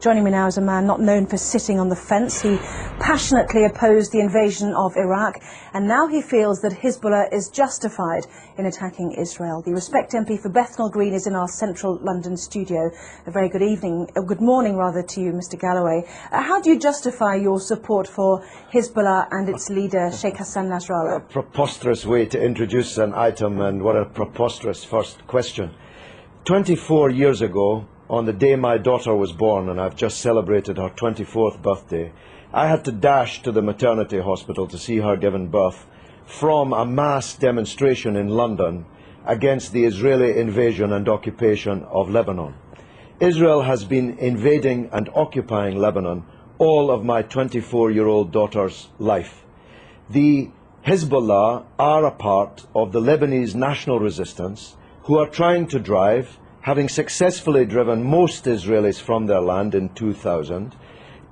Joining me now is a man not known for sitting on the fence. He passionately opposed the invasion of Iraq, and now he feels that Hezbollah is justified in attacking Israel. The Respect MP for Bethnal Green is in our central London studio. A very good evening, good morning rather, to you, Mr. Galloway. How do you justify your support for Hezbollah and its leader, Sheikh Hassan Nasrallah? A preposterous way to introduce an item, and what a preposterous first question. 24 years ago, on the day my daughter was born, and I've just celebrated her 24th birthday, I had to dash to the maternity hospital to see her given birth from a mass demonstration in London against the Israeli invasion and occupation of Lebanon. Israel has been invading and occupying Lebanon all of my 24-year-old daughter's life. The Hezbollah are a part of the Lebanese national resistance who are trying to drive, having successfully driven most Israelis from their land in 2000,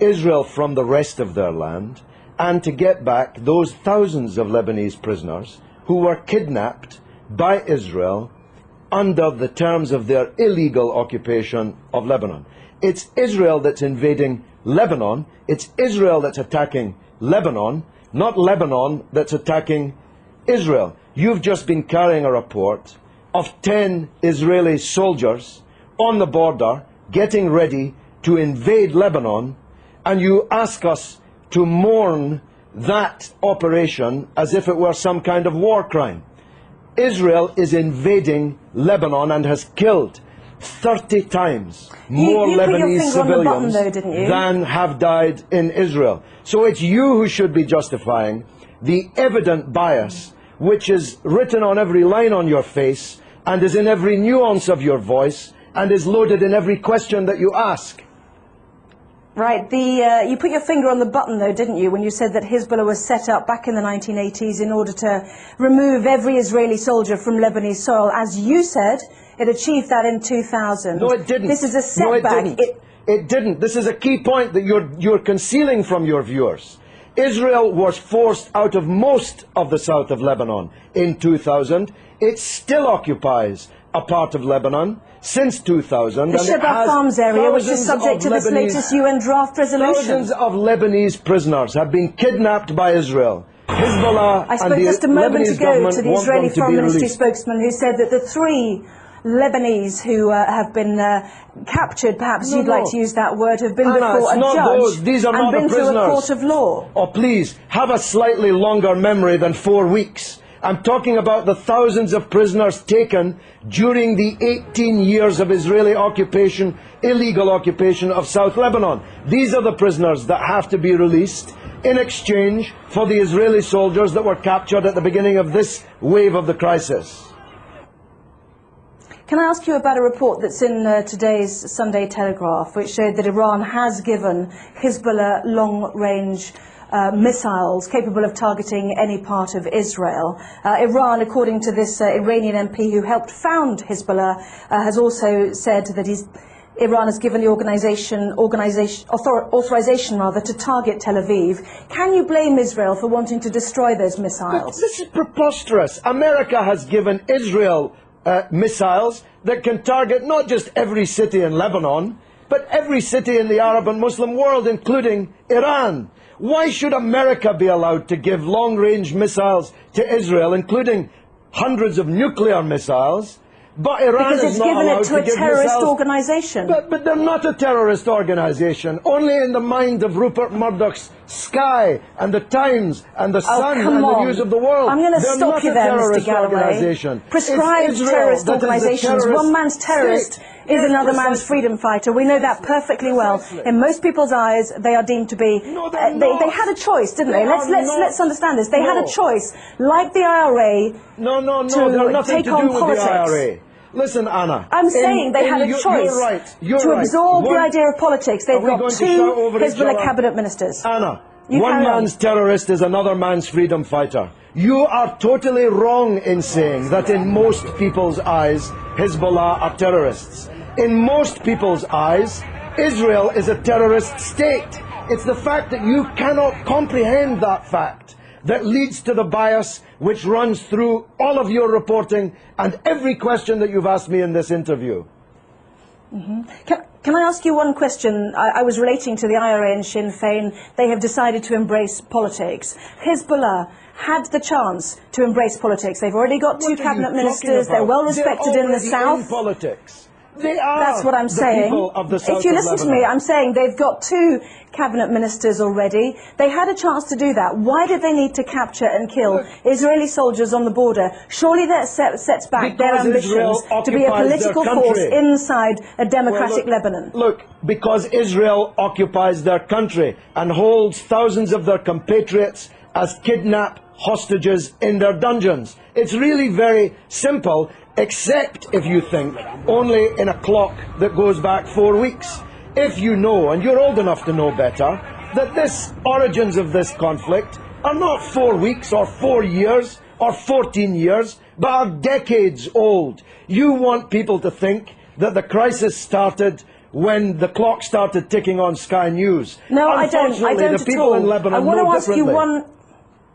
Israel from the rest of their land, and to get back those thousands of Lebanese prisoners who were kidnapped by Israel under the terms of their illegal occupation of Lebanon. It's Israel that's invading Lebanon, it's Israel that's attacking Lebanon, not Lebanon that's attacking Israel. You've just been carrying a report of 10 Israeli soldiers on the border getting ready to invade Lebanon, and you ask us to mourn that operation as if it were some kind of war crime. Israel is invading Lebanon and has killed 30 times more Lebanese civilians than have died in Israel. So it's you who should be justifying the evident bias which is written on every line on your face and is in every nuance of your voice and is loaded in every question that you ask. Right. You put your finger on the button, though, didn't you, when you said that Hezbollah was set up back in the 1980s in order to remove every Israeli soldier from Lebanese soil. As you said, it achieved that in 2000. No, it didn't. This is a setback. No, it didn't. It didn't. This is a key point that you're concealing from your viewers. Israel was forced out of most of the south of Lebanon in 2000. It still occupies a part of Lebanon since 2000. The Shebaa Farms area, which is subject to this latest UN draft resolution. Thousands of Lebanese prisoners have been kidnapped by Israel. Hezbollah I spoke and just a the moment Lebanese ago to the Israeli to Foreign Ministry released. spokesman, who said that the 3 Lebanese who have been captured, perhaps you'd like to use that word, have been before a judge These are and not been the through a prisoners. court of law. Oh, please, have a slightly longer memory than 4 weeks. I'm talking about the thousands of prisoners taken during the 18 years of Israeli occupation, illegal occupation of South Lebanon. These are the prisoners that have to be released in exchange for the Israeli soldiers that were captured at the beginning of this wave of the crisis. Can I ask you about a report that's in today's Sunday Telegraph, which showed that Iran has given Hezbollah long-range missiles capable of targeting any part of Israel. Iran, according to this Iranian MP who helped found Hezbollah, has also said that Iran has given the authorization to target Tel Aviv. Can you blame Israel for wanting to destroy those missiles? This is preposterous. America has given Israel missiles that can target not just every city in Lebanon, but every city in the Arab and Muslim world, including Iran. Why should America be allowed to give long-range missiles to Israel, including hundreds of nuclear missiles, but Iran is not allowed to give missiles? Because it's given it to a terrorist organization. But they're not a terrorist organization. Only in the mind of Rupert Murdoch's Sky and the Times and the Sun and the News of the World. I'm going to stop you there, Mr. Galloway. Prescribed terrorist organizations. One man's terrorist is another man's freedom fighter. We know that perfectly well. In most people's eyes, they are deemed to be. They had a choice, didn't they? Let's understand this. They had a choice, like the IRA. To take on politics. Listen, Anna. I'm saying they had a choice to absorb the idea of politics. They've got 2 Hezbollah cabinet ministers. Anna, one man's terrorist is another man's freedom fighter. You are totally wrong in saying that in most people's eyes, Hezbollah are terrorists. In most people's eyes, Israel is a terrorist state. It's the fact that you cannot comprehend that fact that leads to the bias which runs through all of your reporting and every question that you've asked me in this interview. Can I ask you one question? I was relating to the IRA and Sinn Féin. They have decided to embrace politics. Hezbollah had the chance to embrace politics. They've already got two cabinet ministers. They're well respected in the south. In politics. They are. That's what I'm saying. People of the south if you of listen to Lebanon. me, I'm saying they've got two cabinet ministers already. They had a chance to do that. Why did they need to capture and kill Israeli soldiers on the border? Surely that sets back their ambitions to be a political force inside a democratic Lebanon. Look, because Israel occupies their country and holds thousands of their compatriots as kidnapped hostages in their dungeons. It's really very simple, except if you think only in a clock that goes back 4 weeks. If you know, and you're old enough to know better, that this origins of this conflict are not 4 weeks or 4 years or 14 years, but are decades old. You want people to think that the crisis started when the clock started ticking on Sky News. No, I don't. I don't the people in Lebanon I want know to ask you differently.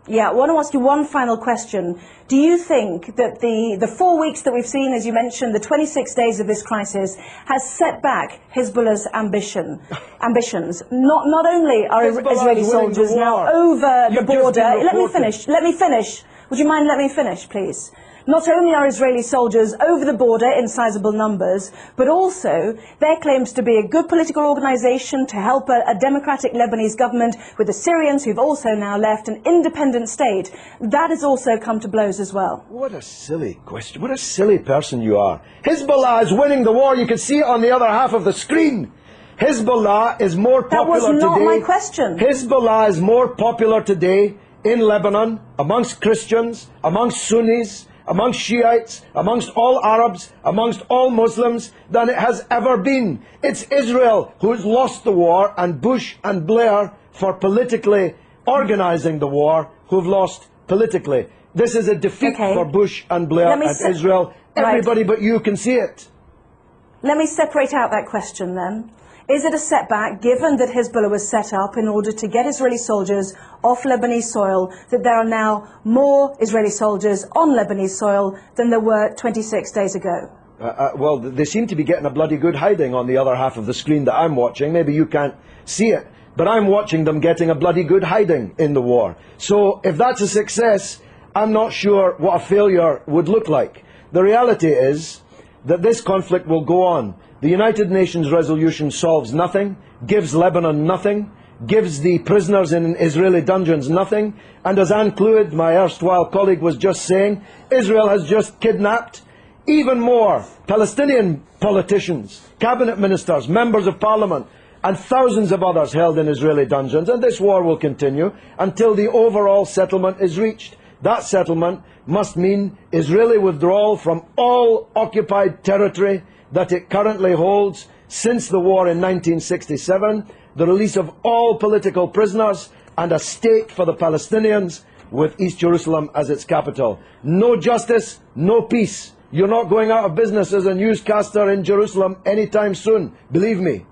I want to ask you one final question. Do you think that the 4 weeks that we've seen, as you mentioned, the 26 days of this crisis, has set back Hezbollah's ambitions? Not only are Israeli soldiers now over the border. Let me finish. Let me finish. Would you mind letting me finish, please? Not only are Israeli soldiers over the border in sizable numbers, but also their claims to be a good political organisation to help a democratic Lebanese government with the Syrians who've also now left an independent state. That has also come to blows as well. What a silly question. What a silly person you are. Hezbollah is winning the war. You can see it on the other half of the screen. Hezbollah is more popular today. That was not my question. Hezbollah is more popular today in Lebanon, amongst Christians, amongst Sunnis, amongst Shiites, amongst all Arabs, amongst all Muslims, than it has ever been. It's Israel who's lost the war, and Bush and Blair, for politically organising the war, who've lost politically. This is a defeat for Bush and Blair and Israel. Everybody but you can see it. Let me separate out that question then. Is it a setback, given that Hezbollah was set up in order to get Israeli soldiers off Lebanese soil, that there are now more Israeli soldiers on Lebanese soil than there were 26 days ago? Well, they seem to be getting a bloody good hiding on the other half of the screen that I'm watching. Maybe you can't see it, but I'm watching them getting a bloody good hiding in the war. So if that's a success, I'm not sure what a failure would look like. The reality is that this conflict will go on. The United Nations resolution solves nothing, gives Lebanon nothing, gives the prisoners in Israeli dungeons nothing, and as Anne Clewid, my erstwhile colleague, was just saying, Israel has just kidnapped even more Palestinian politicians, cabinet ministers, members of parliament, and thousands of others held in Israeli dungeons, and this war will continue until the overall settlement is reached. That settlement must mean Israeli withdrawal from all occupied territory that it currently holds since the war in 1967, the release of all political prisoners, and a state for the Palestinians with East Jerusalem as its capital. No justice, no peace. You're not going out of business as a newscaster in Jerusalem anytime soon, believe me.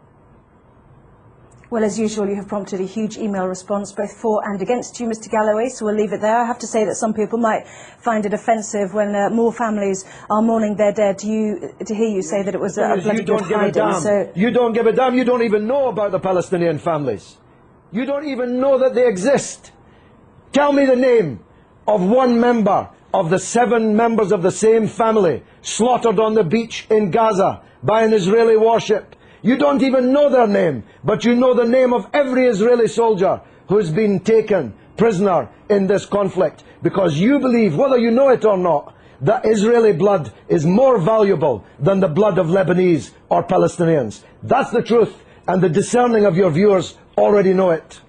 Well, as usual, you have prompted a huge email response, both for and against you, Mr. Galloway, so we'll leave it there. I have to say that some people might find it offensive when more families are mourning their dead to hear you say that it was a bloody good hiding. So you don't give a damn. You don't even know about the Palestinian families. You don't even know that they exist. Tell me the name of one member of the 7 members of the same family slaughtered on the beach in Gaza by an Israeli warship. You don't even know their name, but you know the name of every Israeli soldier who's been taken prisoner in this conflict, because you believe, whether you know it or not, that Israeli blood is more valuable than the blood of Lebanese or Palestinians. That's the truth, and the discerning of your viewers already know it.